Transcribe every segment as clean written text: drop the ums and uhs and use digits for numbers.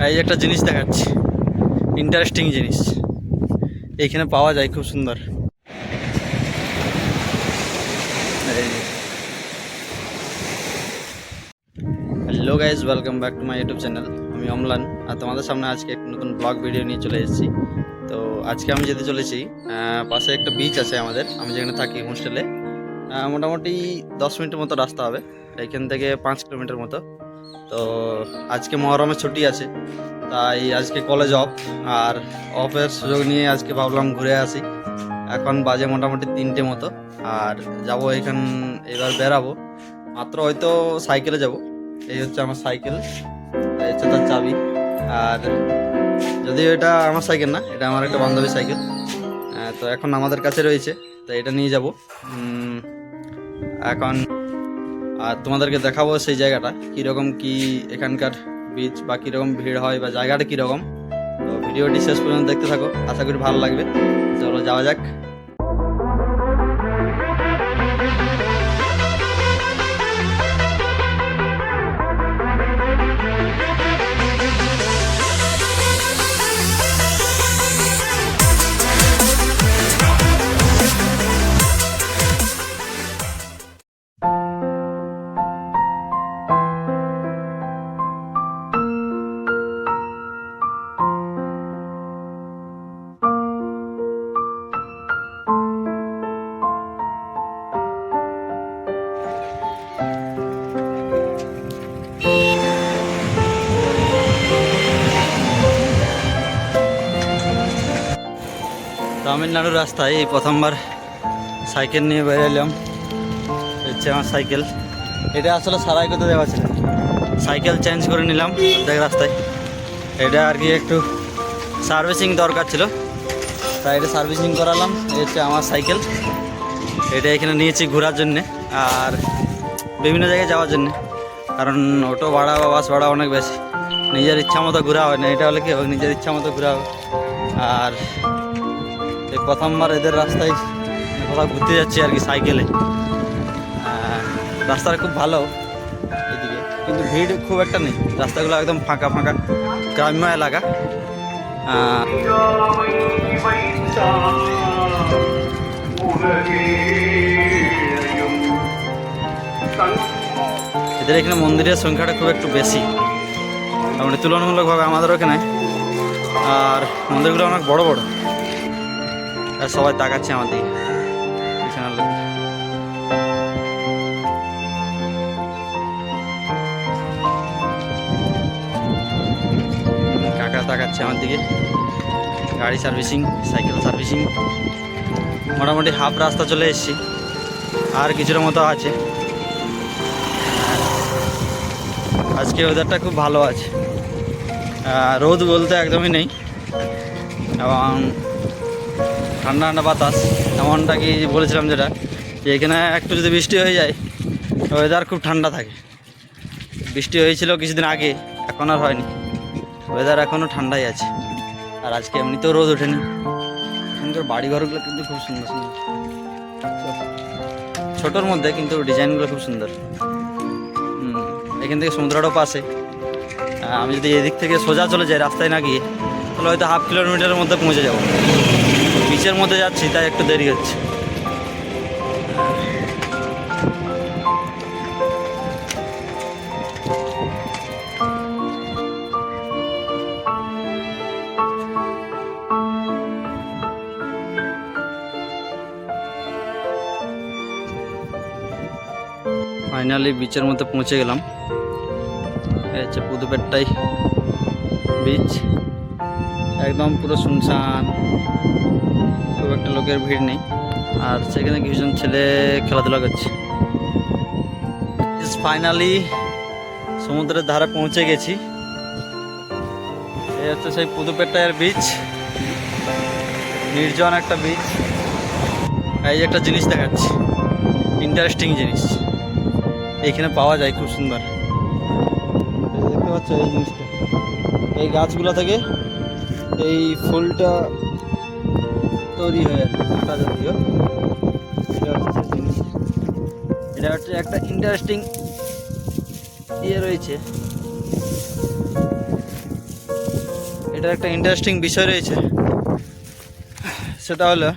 এই যে একটা জিনিস দেখাচ্ছি, ইন্টারেস্টিং জিনিস এইখানে পাওয়া যায়, খুব সুন্দর। Hello guys, welcome back to my YouTube channel. আমি অমলান, আর তোমাদের সামনে আজকে একটা নতুন ব্লগ ভিডিও নিয়ে চলে এসেছি। তো আজকে আমি যেতে চলেছি, পাশে একটা বিচ আছে আমাদের, আমি যেখানে থাকি হোস্টেলে। মোটামুটি 10 মিনিটের মতো রাস্তা হবে, এখান থেকে 5 কিলোমিটার মতো। তো আজকে মহরমের ছুটি আছে, তাই আজকে কলেজ অফ, আর অফের সুযোগ নিয়ে আজকে ভাবলাম ঘুরে আসি। এখন বাজে মোটামুটি 3টে মতো, আর যাব এবার বেরাবো মাত্র, হয়তো সাইকেলে যাব। এই হচ্ছে আমার সাইকেল, এই হচ্ছে তার চাবি। আর যদিও এটা আমার সাইকেল না, এটা আমার একটা বান্ধবীর সাইকেল। তো এখন আমাদের কাছে রয়েছে, তো এটা নিয়ে যাব এখন। আর তোমাদেরকে দেখাবো সেই জায়গাটা কীরকম, কি এখানকার বিচ বা কীরকম ভিড় হয় বা জায়গাটা কীরকম। তো ভিডিওটি শেষ পর্যন্ত দেখতে থাকো, আশা করি ভালো লাগবে। চলো যাওয়া যাক। তামিলনাড়ুর রাস্তায় এই প্রথমবার সাইকেল নিয়ে বেরোলাম। হচ্ছে আমার সাইকেল, এটা আসলে সারাই করতে দেওয়া ছিল, সাইকেল চেঞ্জ করে নিলাম দেখ রাস্তায়। এটা আর কি একটু সার্ভিসিং দরকার ছিল, তাই এটা সার্ভিসিং করালাম। এই হচ্ছে আমার সাইকেল, এটা এখানে নিয়েছি ঘোরার জন্যে আর বিভিন্ন জায়গায় যাওয়ার জন্যে, কারণ অটো ভাড়া বা বাস ভাড়া অনেক বেশি, নিজের ইচ্ছা মতো ঘোরা হয় না। এটা হলে কি হবে, নিজের ইচ্ছা মতো ঘোরা হবে। আর এই প্রথমবার এদের রাস্তায় কোথাও ঘুরতে যাচ্ছি আর কি সাইকেলে। রাস্তাটা খুব ভালো এদিকে, কিন্তু ভিড় খুব একটা নেই, রাস্তাগুলো একদম ফাঁকা ফাঁকা, গ্রাম্য এলাকা। এদের এখানে মন্দিরের সংখ্যাটা খুব একটু বেশি, মানে তুলনামূলকভাবে আমাদের ওখানে। আর মন্দিরগুলো অনেক বড় বড়, আর সবাই তাকাচ্ছে আমার দিকে, পিছনের লোক। কাকা তাকাচ্ছে আমার দিকে। গাড়ি সার্ভিসিং, সাইকেল সার্ভিসিং, মোটামুটি হাফ রাস্তা চলে এসেছি, আর কিছুটা মতো আছে। আজকে ওয়েদারটা খুব ভালো আছে, রোদ বলতে একদমই নেই, এবং ঠান্ডা ঠান্ডা বাতাস। এমনটা কি বলেছিলাম যেটা, যে এখানে একটু যদি বৃষ্টি হয়ে যায় ওয়েদার খুব ঠান্ডা থাকে। বৃষ্টি হয়েছিল কিছুদিন আগে, এখন আর হয়নি, ওয়েদার এখনও ঠান্ডাই আছে। আর আজকে এমনিতেও রোদ ওঠেনি। এখানকার বাড়িঘরগুলো কিন্তু খুব সুন্দর সুন্দর, ছোটোর মধ্যে কিন্তু ডিজাইনগুলো খুব সুন্দর। এখান থেকে সমুদ্রটাও পাশে। আমি যদি এদিক থেকে সোজা চলে যাই রাস্তায় না গিয়ে, তাহলে হয়তো হাফ কিলোমিটারের মধ্যে পৌঁছে যাবো। বিচের মধ্যে যাচ্ছি, তাই একটু দেরি হচ্ছে। ফাইনালি বিচের মধ্যে পৌঁছে গেলাম। এই হচ্ছে পুদুপেট্টাই বিচ, একদম পুরো শুনশান, খুব একটা লোকের ভিড় নেই। আর সেখানে কিছুজন ছেলে খেলাধুলা করছে। ফাইনালি সমুদ্রের ধারে পৌঁছে গেছি। এই হচ্ছে সেই পুদুপেট্টায়ের বিচ, নির্জন একটা বিচ। এই যে একটা জিনিস দেখাচ্ছি, ইন্টারেস্টিং জিনিস এইখানে পাওয়া যায়, খুব সুন্দর। দেখতে পাচ্ছ এই জিনিসটা, এই গাছগুলো থেকে এই ফুলটা তৈরি হয়ে কাঁটা জাতীয়। এটা হচ্ছে সেই জিনিস, এটা হচ্ছে একটা ইন্টারেস্টিং ইয়ে রয়েছে। এটা একটা ইন্টারেস্টিং বিষয় রয়েছে, সেটা হলো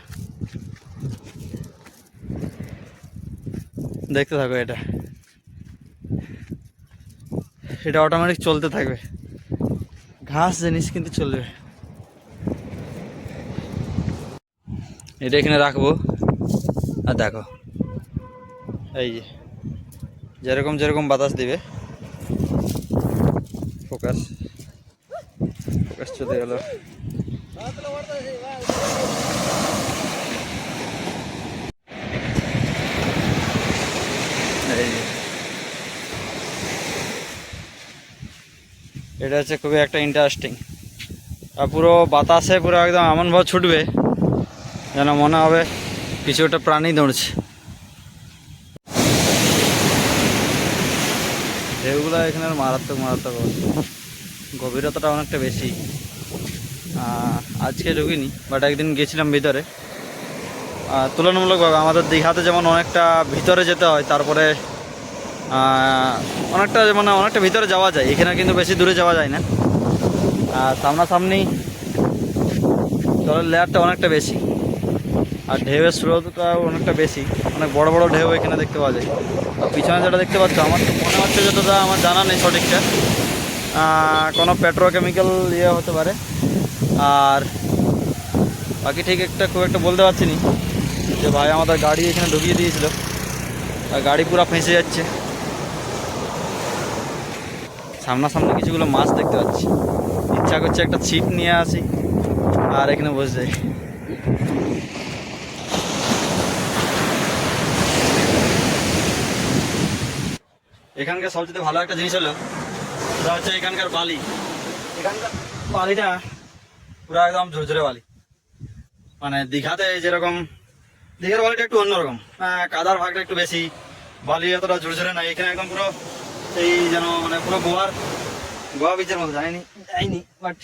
দেখতে থাকো। এটা অটোমেটিক চলতে থাকবে, ঘাস জিনিস কিন্তু চলবে। এটা এখানে রাখবো, আর দেখো এই যে যেরকম যেরকম বাতাস দিবে, ফোকাস চলে গেল। এটা হচ্ছে খুবই একটা ইন্টারেস্টিং, আর পুরো বাতাসে পুরো একদম এমনভাবে ছুটবে যেন মনে হবে কিছু একটা প্রাণী দৌড়ছে। ঢেউগুলো এখানে মারাত্মক গভীরতাটা অনেকটা বেশি। আজকে ঢুকিনি, বাট একদিন গেছিলাম ভিতরে। তুলনামূলকভাবে আমাদের দীঘাতে যেমন অনেকটা ভিতরে যেতে হয়, তারপরে অনেকটা ভিতরে যাওয়া যায়, এখানে কিন্তু বেশি দূরে যাওয়া যায় না। সামনাসামনি জলের লেয়ারটা অনেকটা বেশি, আর ঢেউয়ের স্রোতটা অনেকটা বেশি, অনেক বড় বড় ঢেউ এখানে দেখতে পাওয়া যায়। আর পিছনে যেটা দেখতে পাচ্ছ, আমার তো মনে হচ্ছে যতটা আমার জানা নেই সঠিকটা, কোনো পেট্রোকেমিক্যাল ইয়ে হতে পারে। আর বাকি ঠিক খুব একটা বলতে পারছি না, যে ভাই আমাদের গাড়ি এখানে ঢুকিয়ে দিয়েছিল, আর গাড়ি পুরো ফেঁসে যাচ্ছে। সামনাসামনি কিছুগুলো মাছ দেখতে পাচ্ছি, ইচ্ছা করছে একটা ছিপ নিয়ে আসি আর এখানে বসে যাই। এখানকার সবচেয়ে ভালো একটা জিনিস হলো, সেটা হচ্ছে এখানকার বালিটা পুরো একদম ঝরঝরে বালি। মানে দীঘাতে যেরকম, দীঘার বালিটা একটু অন্যরকম, কাদার ভাগটা একটু বেশি, বালি এতটা ঝরঝরে নাই। এখানে একদম পুরো এই যেন মানে পুরো গোয়া বিচের মতো যায়নি, বাট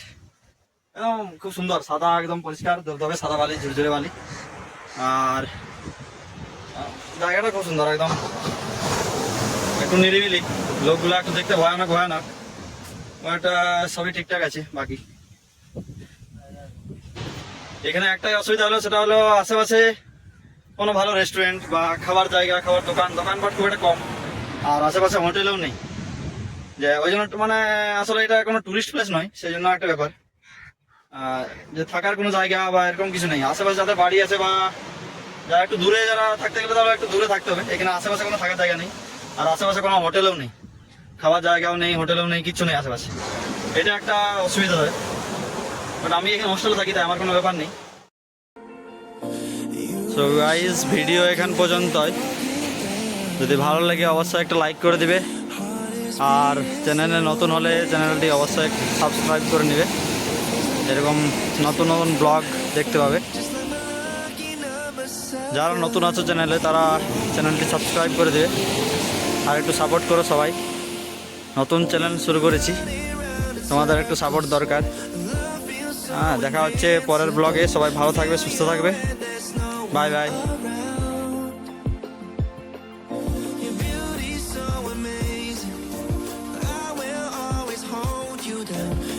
একদম খুব সুন্দর, সাদা একদম পরিষ্কার ধবধবে সাদা বালি, ঝরঝরে বালি। আর জায়গাটা খুব সুন্দর, একদম একটু নিরিবিলি, লোকগুলো একটু দেখতে ভয়ানক, বাট সবই ঠিকঠাক আছে। বাকি এখানে একটাই অসুবিধা হলো, সেটা হলো আশেপাশে কোনো ভালো রেস্টুরেন্ট বা খাবার জায়গা, খাবার দোকানপাট খুব একটা কম, আর আশেপাশে হোটেলেও নেই। যে ওই জন্য মানে আসলে এটা কোনো টুরিস্ট প্লেস নয়, সেই জন্য একটা ব্যাপার, যে থাকার কোনো জায়গা বা এরকম কিছু নেই। আশেপাশে যাদের বাড়ি আছে বা যারা একটু দূরে, যারা থাকতে গেলে তাহলে একটু দূরে থাকতে হবে। এখানে আশেপাশে কোনো থাকার জায়গা নেই, আর আশেপাশে কোনো হোটেলেও নেই, খাওয়ার জায়গাও নেই, হোটেলেও নেই, কিচ্ছু নেই আশেপাশে। এটা একটা অসুবিধা হয়, বাট আমি এখানে হোস্টেলে থাকি, তাই আমার কোনো ব্যাপার নেই। সো গাইস, ভিডিও এখান পর্যন্তই। যদি ভালো লাগে অবশ্যই একটা লাইক করে দিবে, আর চ্যানেলে নতুন হলে চ্যানেলটি অবশ্যই সাবস্ক্রাইব করে নেবে, এরকম নতুন ব্লগ দেখতে পাবে। যারা নতুন আছো চ্যানেলে, তারা চ্যানেলটি সাবস্ক্রাইব করে দেবে, আর একটু সাপোর্ট করো সবাই। নতুন চ্যানেল শুরু করেছি, তোমাদের একটু সাপোর্ট দরকার। দেখা হচ্ছে পরের ব্লগে। সবাই ভালো থাকবে, সুস্থ থাকবে। Bye bye. Your beauty's so amazing. I will always hold you down.